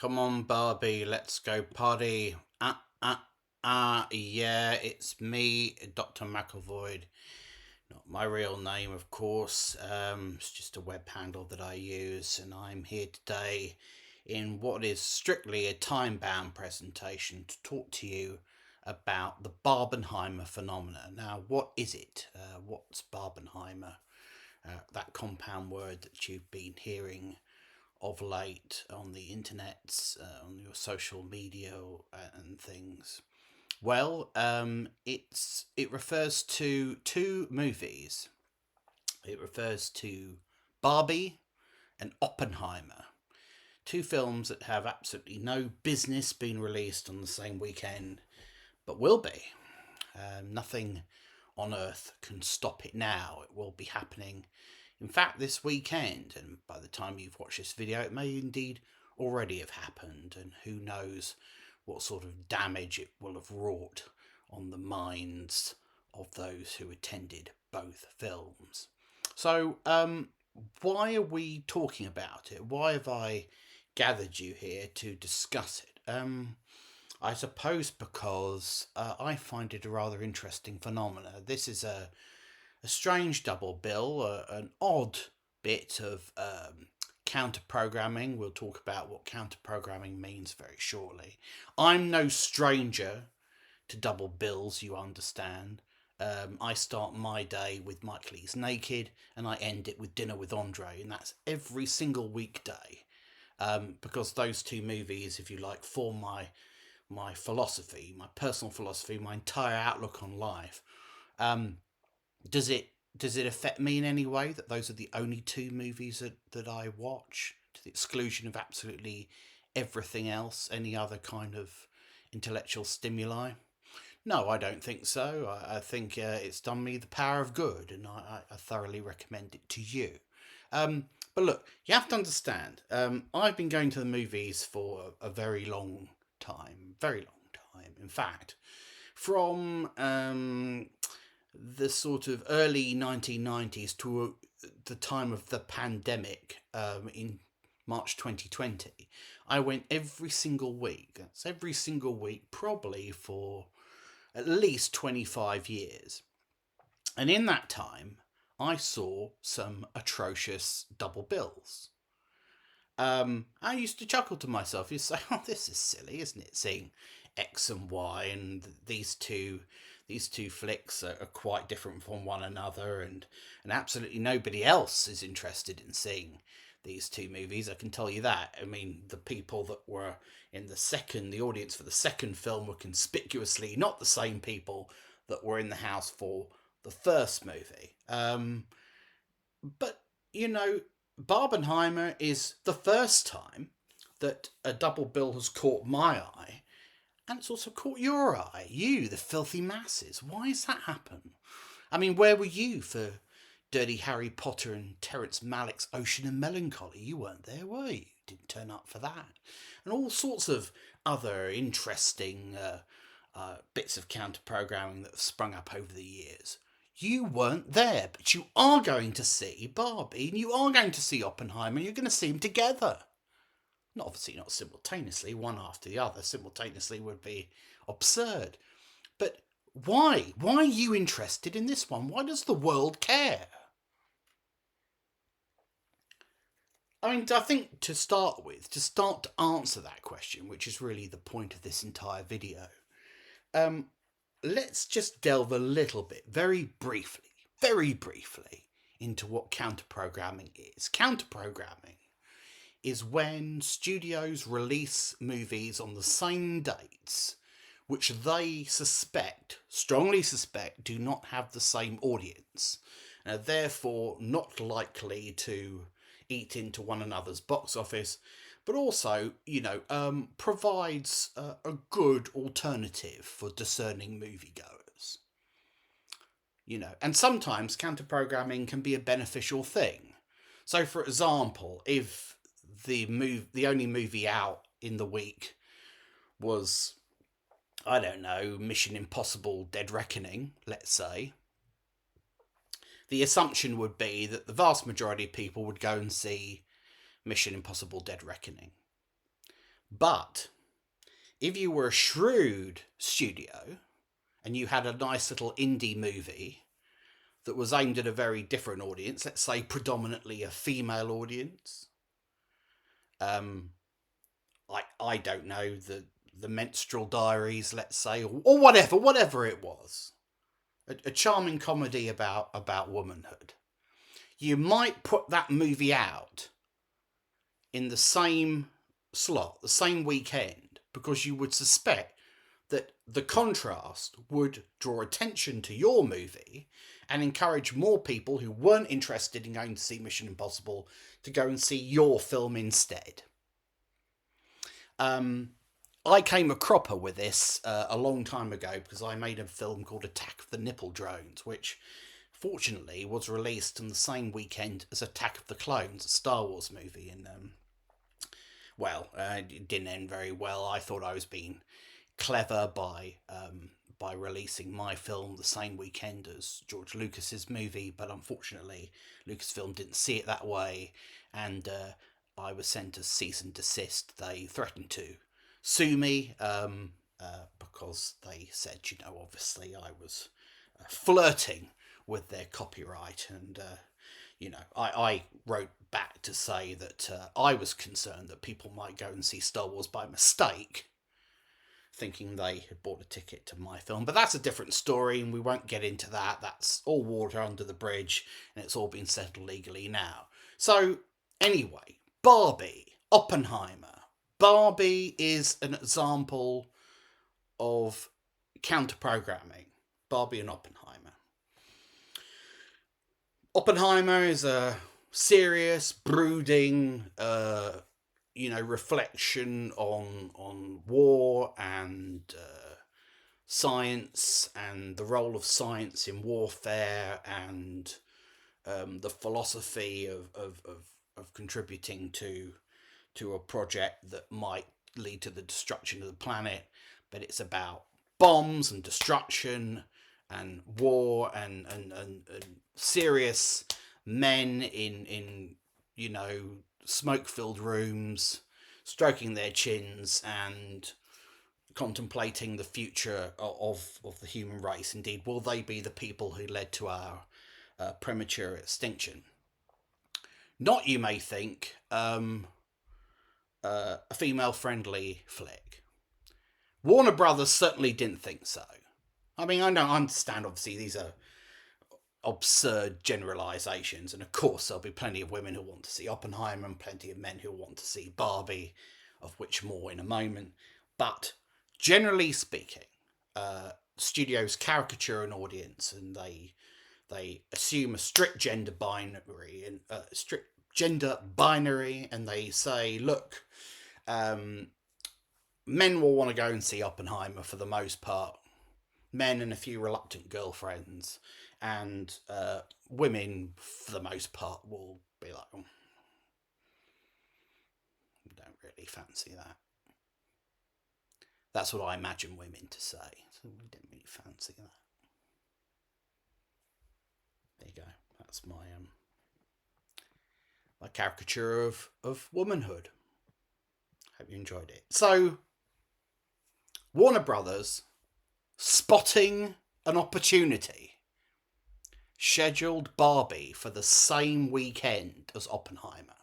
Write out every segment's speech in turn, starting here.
Come on, Barbie, let's go party. Yeah, it's me, Dr. Macclevoid. Not my real name, of course. It's just a web handle that I use, and I'm here today in what is strictly a time-bound presentation to talk to you about the Barbenheimer phenomena. Now, what is it? What's Barbenheimer? That compound word that you've been hearing of late on the internet, on your social media and things. Well, it refers to two movies. It refers to Barbie and Oppenheimer, two films that have absolutely no business being released on the same weekend, but will be. Nothing on earth can stop it now. It will be happening, in fact, this weekend. And by the time you've watched this video, it may indeed already have happened. And who knows what sort of damage it will have wrought on the minds of those who attended both films. So, why are we talking about it? Why have I gathered you here to discuss it? I suppose because I find it a rather interesting phenomena. This is a strange double bill, an odd bit of counter programming. We'll talk about what counter programming means very shortly. I'm no stranger to double bills, you understand. I start my day with Mike Lee's Naked and I end it with Dinner with Andre, and that's every single weekday. Because those two movies, if you like, form my philosophy, my personal philosophy, my entire outlook on life. Does it affect me in any way that those are the only two movies that I watch, to the exclusion of absolutely everything else, any other kind of intellectual stimuli? No, I don't think so. I think it's done me the power of good, and I thoroughly recommend it to you. But look, you have to understand, I've been going to the movies for a very long time. Very long time. In fact, from the sort of early 1990s to the time of the pandemic, in March 2020, I went every single week. That's every single week, probably for at least 25 years. And in that time, I saw some atrocious double bills. I used to chuckle to myself. You say, "Oh, this is silly, isn't it? Seeing X and Y, and these two flicks are quite different from one another, and absolutely nobody else is interested in seeing these two movies. I can tell you that. I mean, the people that were in the audience for the second film were conspicuously not the same people that were in the house for the first movie. But you know, Barbenheimer is the first time that a double bill has caught my eye, and it's also caught your eye, you, the filthy masses. Why has that happened? I mean, where were you for Dirty Harry Potter and Terrence Malick's Ocean and Melancholy? You weren't there, were you? Didn't turn up for that. And all sorts of other interesting bits of counter programming that have sprung up over the years. You weren't there, but you are going to see Barbie and you are going to see Oppenheimer. You're going to see them together. Not obviously not simultaneously, one after the other. Simultaneously would be absurd. But why? Why are you interested in this one? Why does the world care? I mean, I think to start to answer that question, which is really the point of this entire video, let's just delve a little bit, very briefly, into what counter programming is. Counter programming is when studios release movies on the same dates which they strongly suspect, do not have the same audience, and are therefore not likely to eat into one another's box office, but also, provides a good alternative for discerning moviegoers. And sometimes counter programming can be a beneficial thing. So, for example, if the only movie out in the week was, I don't know, Mission Impossible Dead Reckoning, let's say, the assumption would be that the vast majority of people would go and see Mission Impossible Dead Reckoning. But if you were a shrewd studio and you had a nice little indie movie that was aimed at a very different audience, let's say predominantly a female audience, like, I don't know, the Menstrual Diaries, let's say, or whatever it was, a charming comedy about womanhood, you might put that movie out in the same slot, the same weekend, because you would suspect that the contrast would draw attention to your movie and encourage more people who weren't interested in going to see Mission Impossible to go and see your film instead. I came a cropper with this a long time ago because I made a film called Attack of the Nipple Drones, which fortunately was released on the same weekend as Attack of the Clones, a Star Wars movie, and it didn't end very well. I thought I was being clever by releasing my film the same weekend as George Lucas's movie, but unfortunately Lucasfilm didn't see it that way, and I was sent a cease and desist. They threatened to sue me because they said, obviously I was flirting with their copyright, and I wrote back to say that I was concerned that people might go and see Star Wars by mistake, thinking they had bought a ticket to my film. But that's a different story, and we won't get into that. That's all water under the bridge, and it's all been settled legally now. So, anyway, Barbie, Oppenheimer. Barbie is an example of counter-programming. Barbie and Oppenheimer. Oppenheimer is a serious, brooding, reflection on war and science and the role of science in warfare and the philosophy of contributing to a project that might lead to the destruction of the planet. But it's about bombs and destruction and war and serious men in smoke-filled rooms, stroking their chins and contemplating the future of the human race. Indeed, will they be the people who led to our premature extinction? Not, you may think, a female-friendly flick. Warner Brothers certainly didn't think so. I mean, I understand, obviously, these are absurd generalizations, and of course there'll be plenty of women who want to see Oppenheimer and plenty of men who want to see Barbie, of which more in a moment. But generally speaking, studios caricature an audience, and they assume a strict gender binary, and they say, look, men will want to go and see Oppenheimer for the most part, men and a few reluctant girlfriends, and women, for the most part, will be like, oh, don't really fancy that. That's what I imagine women to say. So we didn't really fancy that. There you go. That's my my caricature of womanhood. Hope you enjoyed it. So, Warner Brothers, spotting an opportunity, scheduled Barbie for the same weekend as Oppenheimer.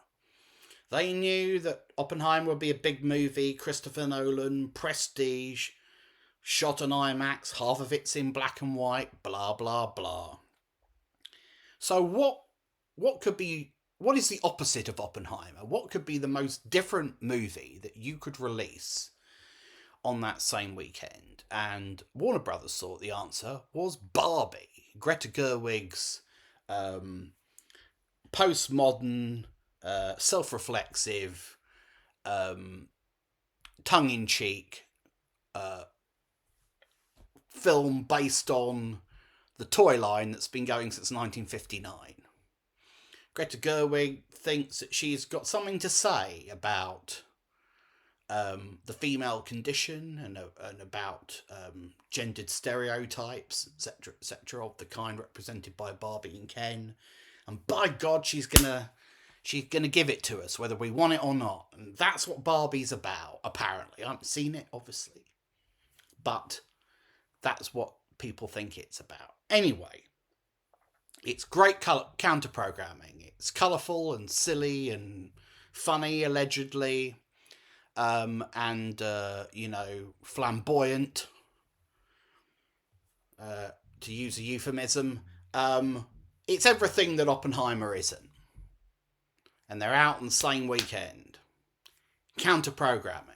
They knew that Oppenheimer would be a big movie, Christopher Nolan, prestige, shot on IMAX, half of it's in black and white, blah, blah, blah. So what is the opposite of Oppenheimer? What could be the most different movie that you could release on that same weekend? And Warner Brothers thought the answer was Barbie. Greta Gerwig's postmodern, self-reflexive, tongue-in-cheek film based on the toy line that's been going since 1959. Greta Gerwig thinks that she's got something to say about the female condition and about gendered stereotypes, etc., of the kind represented by Barbie and Ken. And by God, she's gonna give it to us, whether we want it or not. And that's what Barbie's about. apparently. I haven't seen it, obviously. But that's what people think it's about. Anyway, it's great counter-programming. It's colourful and silly and funny, allegedly. And flamboyant, to use a euphemism. It's everything that Oppenheimer isn't. And they're out on the same weekend. Counter-programming.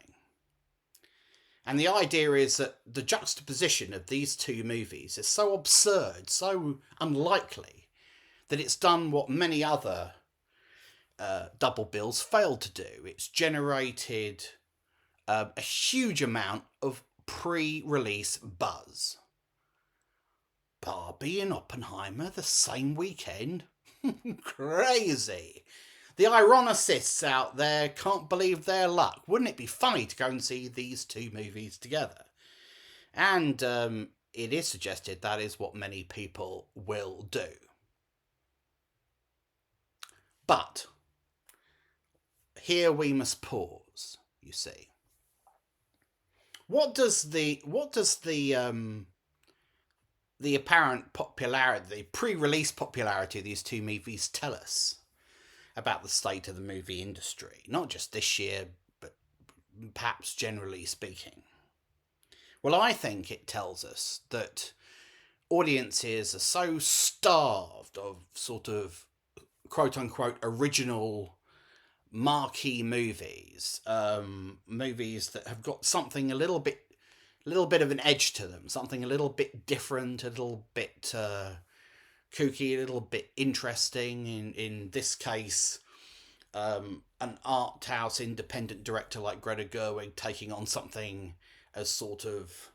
And the idea is that the juxtaposition of these two movies is so absurd, so unlikely, that it's done what many other double bills failed to do. It's generated a huge amount of pre-release buzz. Barbie and Oppenheimer the same weekend? Crazy. The ironicists out there can't believe their luck. Wouldn't it be funny to go and see these two movies together? And it is suggested that is what many people will do. But here we must pause, you see. What does the apparent popularity, the pre-release popularity of these two movies tell us about the state of the movie industry? Not just this year, but perhaps generally speaking. Well, I think it tells us that audiences are so starved of sort of quote-unquote original marquee movies, movies that have got something a little bit of an edge to them, something a little bit different, a little bit kooky, a little bit interesting. In this case, an art house independent director like Greta Gerwig taking on something as sort of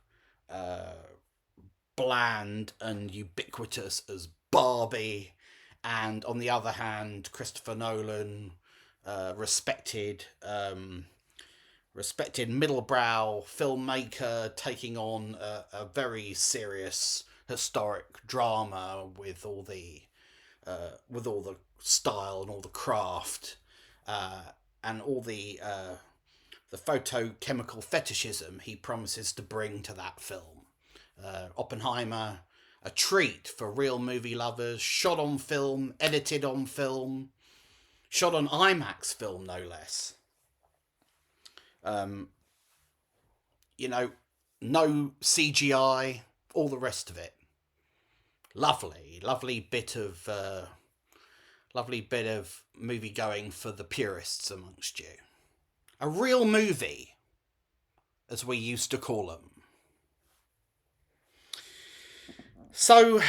bland and ubiquitous as Barbie, and on the other hand, Christopher Nolan, respected middlebrow filmmaker, taking on a very serious historic drama with all the style and all the craft, and all the photochemical fetishism he promises to bring to that film. Oppenheimer, a treat for real movie lovers, shot on film, edited on film, shot on IMAX film, no less. No CGI, all the rest of it. Lovely bit of movie going for the purists amongst you. A real movie, as we used to call them. So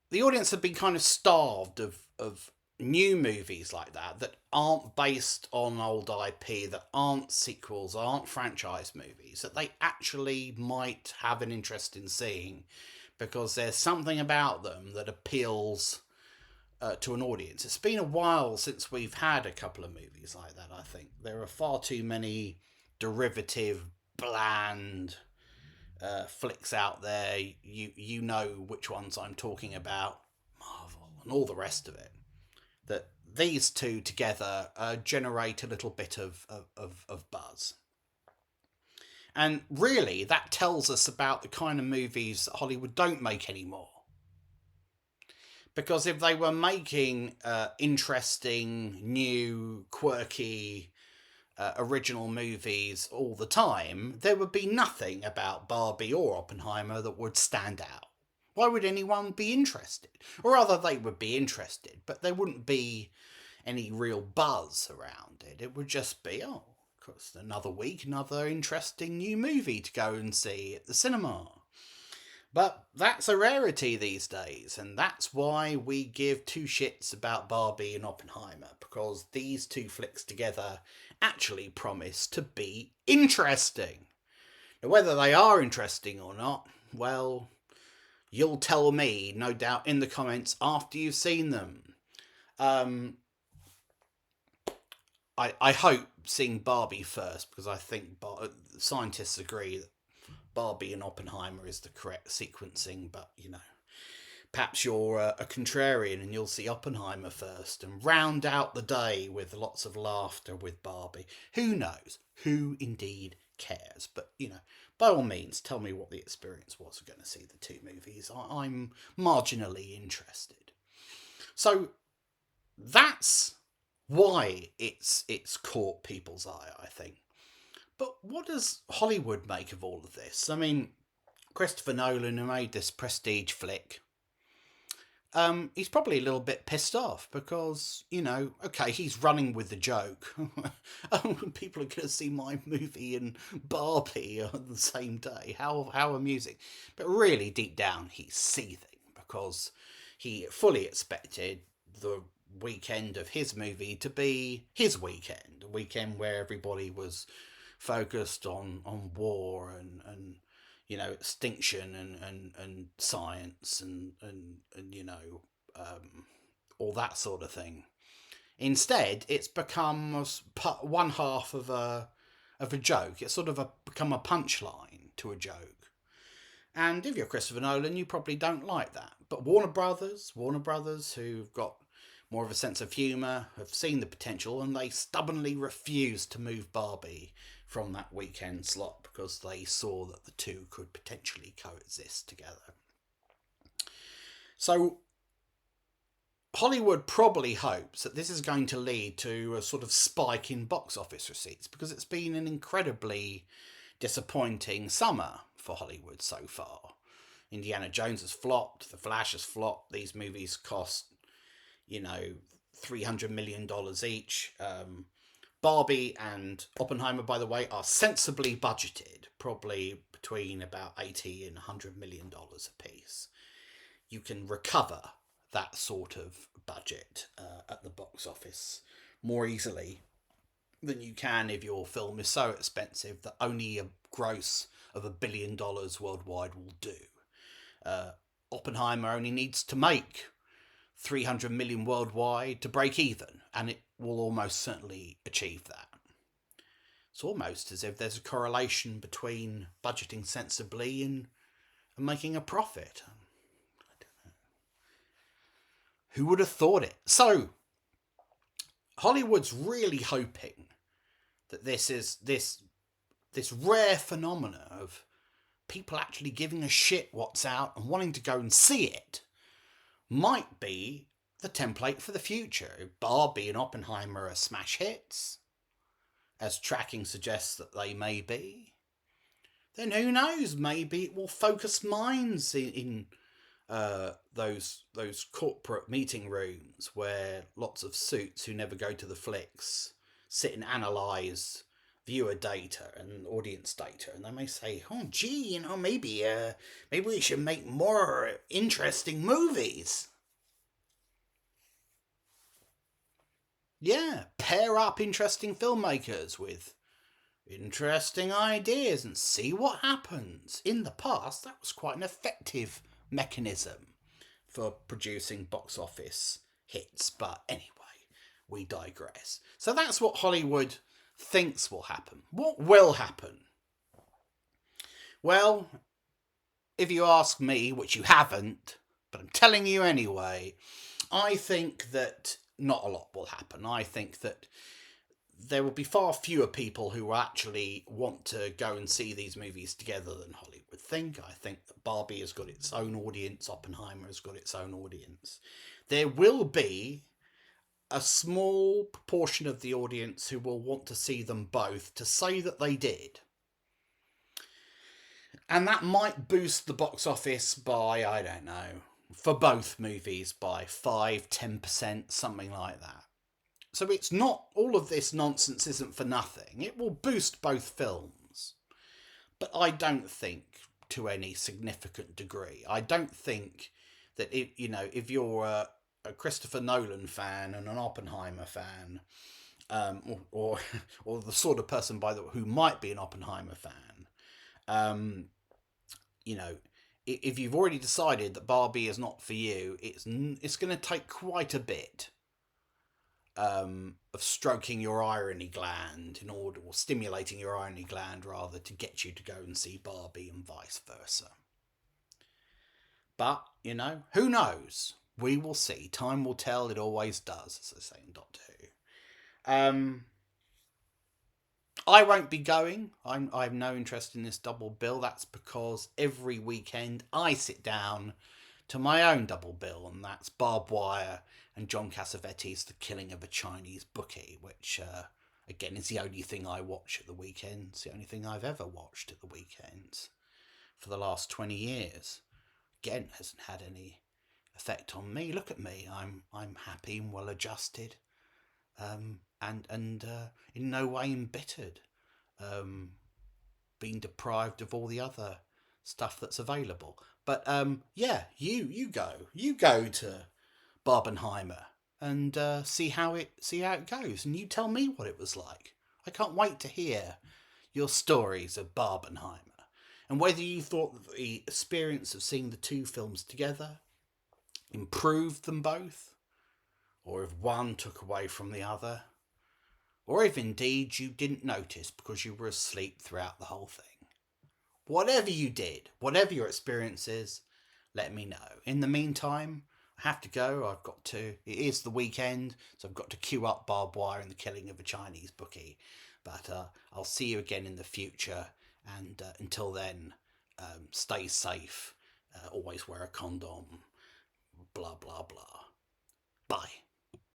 the audience have been kind of starved of new movies like that aren't based on old IP, that aren't sequels, aren't franchise movies, that they actually might have an interest in seeing, because there's something about them that appeals to an audience. It's been a while since we've had a couple of movies like that, I think. There are far too many derivative, bland flicks out there. You know which ones I'm talking about. Marvel and all the rest of it. That these two together generate a little bit of buzz. And really, that tells us about the kind of movies that Hollywood don't make anymore. Because if they were making interesting, new, quirky, original movies all the time, there would be nothing about Barbie or Oppenheimer that would stand out. Why would anyone be interested? Or rather, they would be interested, but there wouldn't be any real buzz around it. It would just be, oh, of course, another week, another interesting new movie to go and see at the cinema. But that's a rarity these days, and that's why we give two shits about Barbie and Oppenheimer, because these two flicks together actually promise to be interesting. Now, whether they are interesting or not, well, you'll tell me, no doubt, in the comments after you've seen them. I hope seeing Barbie first, because I think scientists agree that Barbie and Oppenheimer is the correct sequencing, but Perhaps you're a contrarian and you'll see Oppenheimer first and round out the day with lots of laughter with Barbie. Who knows? Who indeed cares? But, by all means, tell me what the experience was of going to see the two movies. I'm marginally interested. So that's why it's caught people's eye, I think. But what does Hollywood make of all of this? I mean, Christopher Nolan, who made this prestige flick, he's probably a little bit pissed off because, okay, he's running with the joke. People are going to see my movie and Barbie on the same day. How amusing. But really, deep down, he's seething because he fully expected the weekend of his movie to be his weekend, a weekend where everybody was focused on war and extinction and science and all that sort of thing. Instead, it's become one half of a joke. It's sort of become a punchline to a joke. And if you're Christopher Nolan, you probably don't like that. But Warner Brothers, who've got more of a sense of humour, have seen the potential, and they stubbornly refuse to move Barbie from that weekend slot because they saw that the two could potentially coexist together. So Hollywood probably hopes that this is going to lead to a sort of spike in box office receipts because it's been an incredibly disappointing summer for Hollywood so far. Indiana Jones has flopped, The Flash has flopped, these movies cost, $300 million each. Barbie and Oppenheimer, by the way, are sensibly budgeted, probably between about $80 and $100 million a piece. You can recover that sort of budget at the box office more easily than you can if your film is so expensive that only a gross of $1 billion worldwide will do. Oppenheimer only needs to make 300 million worldwide to break even, and it will almost certainly achieve that. It's almost as if there's a correlation between budgeting sensibly and making a profit. I don't know. Who would have thought it? So, Hollywood's really hoping that this rare phenomena of people actually giving a shit what's out and wanting to go and see it might be the template for the future. If Barbie and Oppenheimer are smash hits, as tracking suggests that they may be, then who knows, maybe it will focus minds in those corporate meeting rooms where lots of suits who never go to the flicks sit and analyse viewer data and audience data, and they may say, oh gee, maybe we should make more interesting movies. Yeah, pair up interesting filmmakers with interesting ideas and see what happens. In the past, that was quite an effective mechanism for producing box office hits, but anyway, we digress. So that's what Hollywood thinks will happen. What will happen? Well, if you ask me, which you haven't, but I'm telling you anyway, I think that not a lot will happen. I think that there will be far fewer people who actually want to go and see these movies together than Hollywood think. I think that Barbie has got its own audience, Oppenheimer has got its own audience. There will be a small proportion of the audience who will want to see them both to say that they did. And that might boost the box office by, I don't know, for both movies by 5-10%, something like that. So it's not, all of this nonsense isn't for nothing. It will boost both films. But I don't think to any significant degree. I don't think that, if you're a Christopher Nolan fan and an Oppenheimer fan, or the sort of person who might be an Oppenheimer fan, if you've already decided that Barbie is not for you, it's going to take quite a bit of stroking your irony gland or stimulating your irony gland rather, to get you to go and see Barbie and vice versa. But, you know, who knows? We will see. Time will tell. It always does, as they say in Doctor Who. I won't be going. I have no interest in this double bill. That's because every weekend I sit down to my own double bill, and that's Barbed Wire and John Cassavetes' The Killing of a Chinese Bookie, which, again, is the only thing I watch at the weekends. The only thing I've ever watched at the weekends for the last 20 years. Again, hasn't had any effect on me. Look at me. I'm happy and well adjusted. And in no way embittered, being deprived of all the other stuff that's available. But yeah, you go to Barbenheimer and see how it goes, and you tell me what it was like. I can't wait to hear your stories of Barbenheimer, and whether you thought that the experience of seeing the two films together improved them both, or if one took away from the other, or if indeed you didn't notice because you were asleep throughout the whole thing. Whatever you did, whatever your experience is, let me know. In the meantime, I have to go. It is the weekend, so I've got to queue up Barbed Wire and The Killing of a Chinese Bookie. But I'll see you again in the future, and until then, stay safe, always wear a condom, blah, blah, blah. Bye.